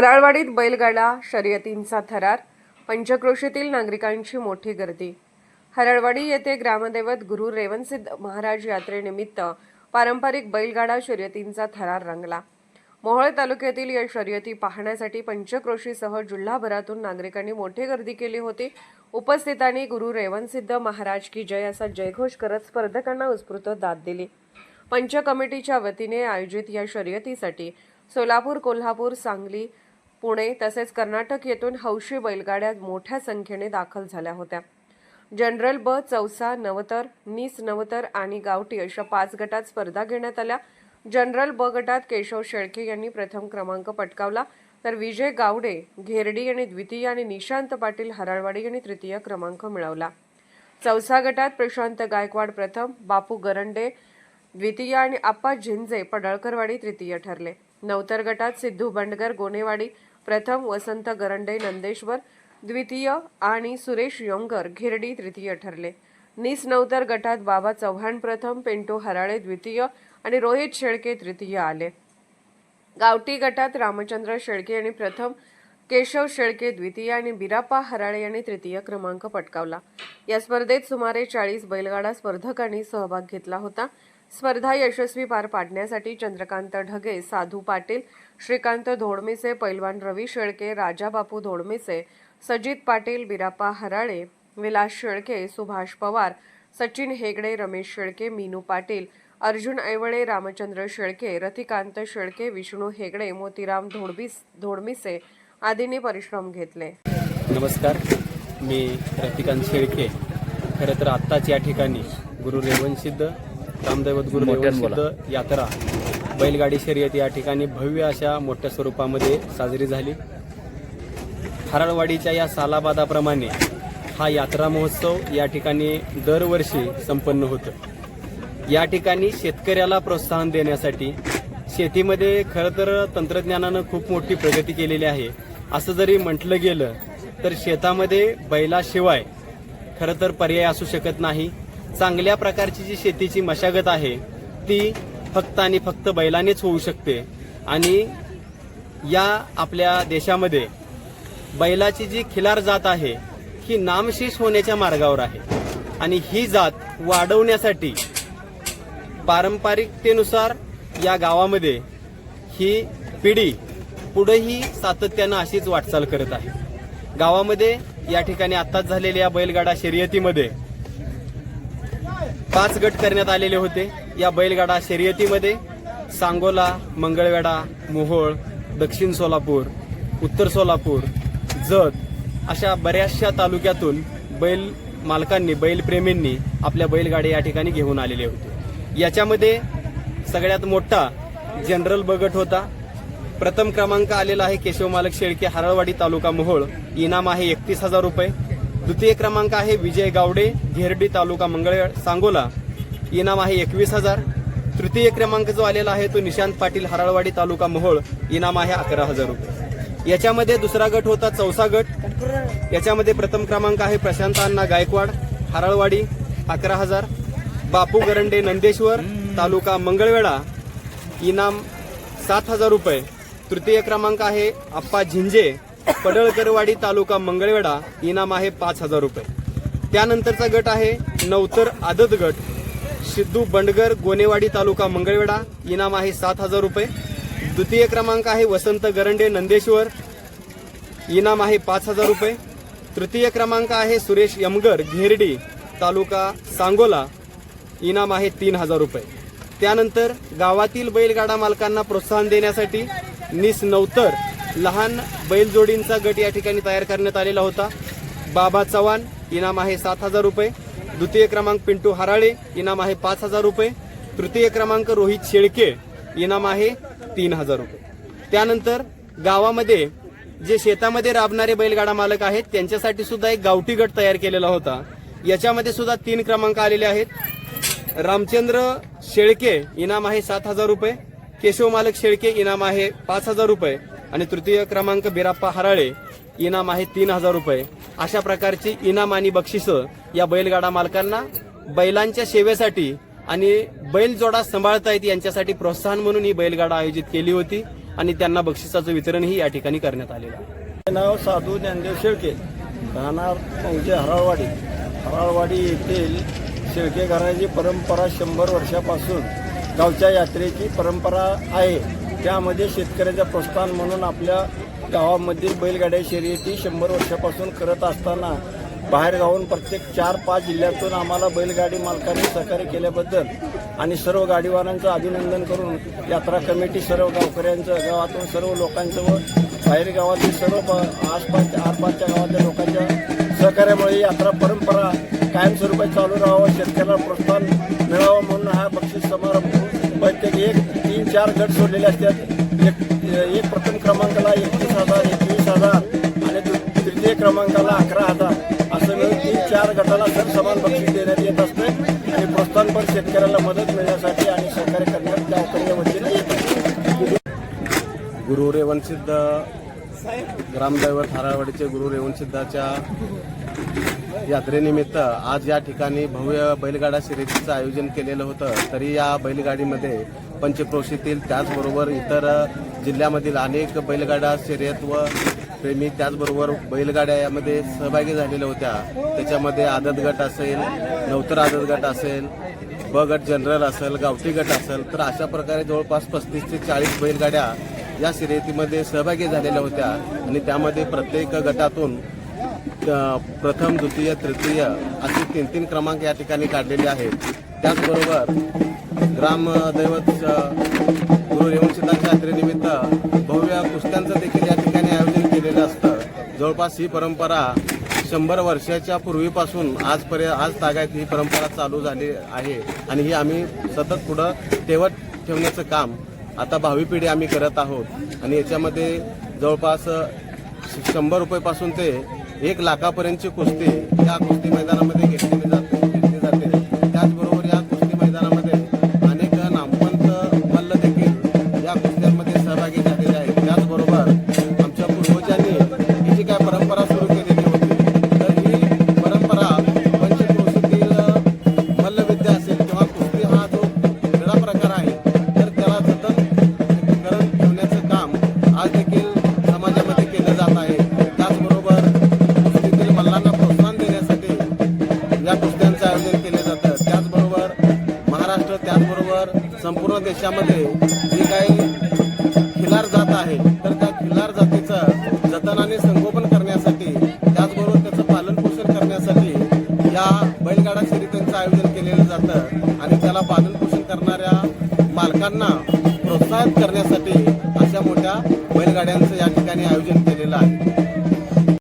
हराळवाडीत बैलगाडा शर्यतींचा थरार, पंचक्रोशीतील नागरिकांची मोठी गर्दी। हराळवाडी येथे ग्रामदैवत गुरु रेवणसिद्ध महाराज यात्रेनिमित्त पारंपरिक बैलगाडा शर्यतींचा थरार रंगला। मोहोळ तालुक्यातील या शर्यती पाहण्यासाठी पंचक्रोशीसह जिल्हाभरातून नागरिकांनी मोठी गर्दी केली होती। उपस्थितांनी गुरु रेवणसिद्ध महाराज की जय असा जयघोष करत स्पर्धकांना उत्स्फूर्त दाद दिली। पंच कमिटीच्या वतीने आयोजित या शर्यतीसाठी सोलापूर, कोल्हापूर, सांगली, पुणे तसेच कर्नाटक येथून हौशी बैलगाड्या मोठ्या संख्येने दाखल झाल्या होत्या। जनरल ब, चौसा, नवतर, नीस नवतर आणि गावठी अशा 5 गटात स्पर्धा घेण्यात आल्या। जनरल ब गटात केशव शेळके यांनी प्रथम क्रमांक पटकावला, तर विजय गावडे घेरडी यांनी द्वितीय आणि निशांत पाटील हराळवाडी यांनी तृतीय क्रमांक मिळवला। चौसा गटात प्रशांत गायकवाड प्रथम, बापू गरंडे द्वितीय आणि आप्पा झिंजे पडळकरवाडी तृतीय ठरले। नवतर गटात सिद्धू बंडगर गोनेवाडी प्रथम, वसंत गरंडे नंदेश्वर द्वितीय आणि सुरेश योंगर घेरडी तृतीय ठरले। नीस नवतर गटात बाबा चव्हाण प्रथम, पिंटू हराळे द्वितीय आणि रोहित शेळके तृतीय आले। गावठी गटात रामचंद्र शेळके यांनी प्रथम, केशव शेळके द्वितीय आणि बिराप्पा हराळे यांनी तृतीय क्रमांक पटकावला। या स्पर्धेत सुमारे 40 बैलगाडा स्पर्धकांनी सहभाग घेतला होता। स्पर्धा यशस्वी पार पाडण्यासाठी चंद्रकांत ढगे, साधू पाटील, श्रीकांत धोडमिसे, पैलवान रवी शेळके, राजा बापू धोडमिसे, सजित पाटील, बिराप्पा हराळे, विलास शेळके, सुभाष पवार, सचिन हेगडे, रमेश शेळके, मीनू पाटील, अर्जुन ऐवळे, रामचंद्र शेळके, रतिकांत शेळके, विष्णू हेगडे, मोतीराम धोडमिसे आदींनी परिश्रम घेतले। नमस्कार, मी रतिकांत शेळके। खरं तर आत्ताच या ठिकाणी गुरु रेवणसिद्ध रामदैवत गुरु रेवणसिद्ध यात्रा बैलगाडी शर्यत या ठिकाणी भव्य अशा मोठ्या स्वरूपामध्ये साजरी झाली। हराळवाडीच्या या सालाबादाप्रमाणे हा यात्रा महोत्सव या ठिकाणी दरवर्षी संपन्न होतो। या ठिकाणी शेतकऱ्याला प्रोत्साहन देण्यासाठी शेतीमध्ये खरं तर तंत्रज्ञानानं खूप मोठी प्रगती केलेली आहे। असं जरी म्हटलं गेलं तर शेतामध्ये बैलाशिवाय खरं तर पर्याय असू शकत नाही। चांगल्या प्रकारची जी शेतीची मशागत आहे ती फक्त आणि फक्त बैलानेच होऊ शकते आणि या आपल्या देशामध्ये बैलाची जी खिलार जात आहे ही नामशेष होण्याच्या मार्गावर आहे आणि ही जात वाढवण्यासाठी पारंपरिकतेनुसार या गावामध्ये ही पिढी पुढेही सातत्यानं अशीच वाटचाल करत आहे। गावामध्ये या ठिकाणी आत्ताच झालेल्या बैलगाडा शर्यतीमध्ये 5 गट करण्यात आलेले होते। या बैलगाडा शर्यतीमध्ये सांगोला, मंगळवेढा, मोहोळ, दक्षिण सोलापूर, उत्तर सोलापूर, जत अशा बऱ्याचशा तालुक्यातून बैल मालकांनी, बैलप्रेमींनी आपल्या बैलगाड्या या ठिकाणी घेऊन आलेले होते। याच्यामध्ये सगळ्यात मोठा जनरल ब गट होता। प्रथम क्रमांक आलेला आहे केशव मालक शेळके, हराळवाडी तालुका मोहोळ, इनाम आहे 31,000 रुपये। द्वितीय क्रमांक आहे विजय गावडे, घेरडी तालुका मंगळवेढा, सांगोला, इनाम आहे 21,000। तृतीय क्रमांक जो आलेला आहे तो निशांत पाटील, हराळवाडी तालुका मोहोळ, इनाम आहे 11,000 रुपये। याच्यामध्ये दुसरा गट होता चौसा गट। याच्यामध्ये प्रथम क्रमांक आहे प्रशांत अण्णा गायकवाड, हराळवाडी, 11,000। बापू गरंडे नंदेश्वर तालुका मंगळवेढा, इनाम 7,000 रुपये। तृतीय क्रमांक आहे आप्पा झिंजे, पडळकरवाडी तालुका मंगळवेढा, इनाम आहे 5,000 रुपये। त्यानंतरचा गट आहे नवतर आदत गट, सिद्धू बंडगर गोनेवाडी तालुका मंगळवेढा, इनाम आहे 7,000 रुपये। द्वितीय क्रमांक आहे वसंत गरंडे नंदेश्वर, इनाम आहे 5,000 रुपये। तृतीय क्रमांक आहे सुरेश यमगर घेरडी तालुका सांगोला, इनाम आहे 3,000 रुपये। त्यानंतर गावातील बैलगाडा मालकांना प्रोत्साहन देण्यासाठी नीस नवतर लहान बैलजोडींचा गट या ठिकाणी तयार करण्यात आलेला होता। बाबा चव्हाण, इनाम आहे 7,000 रुपये। द्वितीय क्रमांक पिंटू हराळे, इनाम आहे 5,000 रुपये। तृतीय क्रमांक रोहित शेळके, इनाम आहे 3,000 रुपये। त्यानंतर गावामध्ये जे शेतामध्ये राबणारे बैलगाडा मालक आहेत त्यांच्यासाठी सुद्धा एक गावठी गट तयार केलेला होता। याच्यामध्ये सुद्धा 3 क्रमांक आलेले आहेत। रामचंद्र शेळके, इनाम आहे 7,000 रुपये। केशव मालक शेळके, इनाम आहे 5,000 रुपये आणि तृतीय क्रमांक बिराप्पा हराळे, इनाम आहे 3,000 रुपये। अशा प्रकारची इनाम आणि बक्षिसं या बैलगाडा मालकांना बैलांच्या सेवेसाठी आणि बैलजोडा सांभाळता येत यांच्यासाठी प्रोत्साहन म्हणून ही बैलगाडा आयोजित केली होती। आणि त्यांना बक्षिसाचं वितरणही या ठिकाणी करण्यात आलेलं आहे. माझे नाव साधू ज्ञानदेव शेळके, राहणार म्हणजे हराळवाडी येथील शेळके घराण्याची परंपरा 100 वर्षापासून गावच्या यात्रेची परंपरा आहे. त्यामध्ये शेतकऱ्याचं प्रोत्साहन म्हणून आपल्या गावामधील बैलगाड्या शर्यती 100 वर्षापासून करत असताना बाहेर गावून प्रत्येक 4-5 जिल्ह्यातून आम्हाला बैलगाडी मालकांनी सहकार्य केल्याबद्दल आणि सर्व गाडीवारांचं अभिनंदन करून यात्रा कमिटी सर्व गावकऱ्यांचं, गावातून सर्व लोकांचं व बाहेर गावातील सर्व आसपासच्या गावातल्या लोकांच्या सहकार्यामुळे यात्रा परंपरा कायमस्वरूपी चालू राहावं, शेतकऱ्याला प्रोत्साहन मिळावं म्हणून हा बक्षीस समारंभ प्रत्येक 3-4 गट सोडलेले असतात. एक प्रथम क्रमांकाला 31,000, 21,000 आणि तृतीय क्रमांकाला 11,000 असं मिळून 3-4 गटाला समान बक्षीस देण्यात येत असते आणि प्रोत्साहन पण शेतकऱ्याला मदत मिळण्यासाठी आणि सहकार्य करण्यात गावकऱ्यांच्या वतीने येत असते. गुरु रेवणसिद्ध ग्रामदैवत हराळवाडीचे गुरु रेवणसिद्धाच्या यात्रेनिमित्त आज या ठिकाणी भव्य बैलगाडा शर्यतीचं आयोजन केलेलं होतं. तरी या बैलगाडीमध्ये पंचक्रोशीतील त्याचबरोबर इतर जिल्ह्यामधील अनेक बैलगाडा शर्यत व प्रेमी त्याचबरोबर बैलगाड्या यामध्ये सहभागी झालेल्या होत्या. त्याच्यामध्ये आदत गट असेल, नवतर आदत गट असेल, ब गट जनरल असेल, गावठी गट असेल, तर अशा प्रकारे जवळपास 35 ते 40 बैलगाड्या या शर्यतीमध्ये सहभागी झालेल्या होत्या आणि त्यामध्ये प्रत्येक गटातून प्रथम, द्वितीय, तृतीय असे 3-3 क्रमांक या ठिकाणी काढलेले आहेत. त्याचबरोबर ग्रामदैवत गुरु रेवणसिद्धांच्या यात्रेनिमित्त भव्य कुस्त्यांचं देखील या ठिकाणी आयोजन केलेलं असतं. जवळपास ही परंपरा 100 वर्षाच्या पूर्वीपासून आज तागायत ही परंपरा चालू झाली आहे आणि ही आम्ही सतत पुढं ठेवण्याचं काम आता भावी पिढी आम्ही करत आहोत आणि याच्यामध्ये जवळपास 100 रुपयेपासून ते 1 लाखापर्यंतची कुस्ती या कुस्ती मैदानामध्ये घेतली जाते. त्याचबरोबर या कुस्ती मैदानामध्ये अनेक नामवंत मल्ल देखील या कुस्त्यांमध्ये सहभागी झालेले आहेत. त्याचबरोबर आमच्या पूर्वजांनी ही जी काय परंपरा सुरू केलेली होती, तर ही परंपरा पंचक्रोशीतील मल्लविद्या असेल किंवा कुस्ती हा जो क्रीडा प्रकार आहे, तर त्याला जतन करून ठेवण्याचं काम आज देखील समाजामध्ये केलं जात आहे. त्याचबरोबर कुस्तीतील मल्लांना प्रोत्साहन देण्यासाठी या कुस्त्यांचं आयोजन केलं जातं. त्याचबरोबर महाराष्ट्र त्याचबरोबर संपूर्ण देशामध्ये जी काही खिलार जात आहे, तर त्या खिलार जातीचं जतन आणि संगोपन करण्यासाठी त्याचबरोबर त्याचं पालनपोषण करण्यासाठी या बैलगाडा शर्यतींचं आयोजन केलेलं जातं आणि त्याला पालनपोषण करणाऱ्या मालकांना प्रोत्साहित करण्यासाठी अशा मोठ्या बैलगाड्यांचं या ठिकाणी आयोजन केले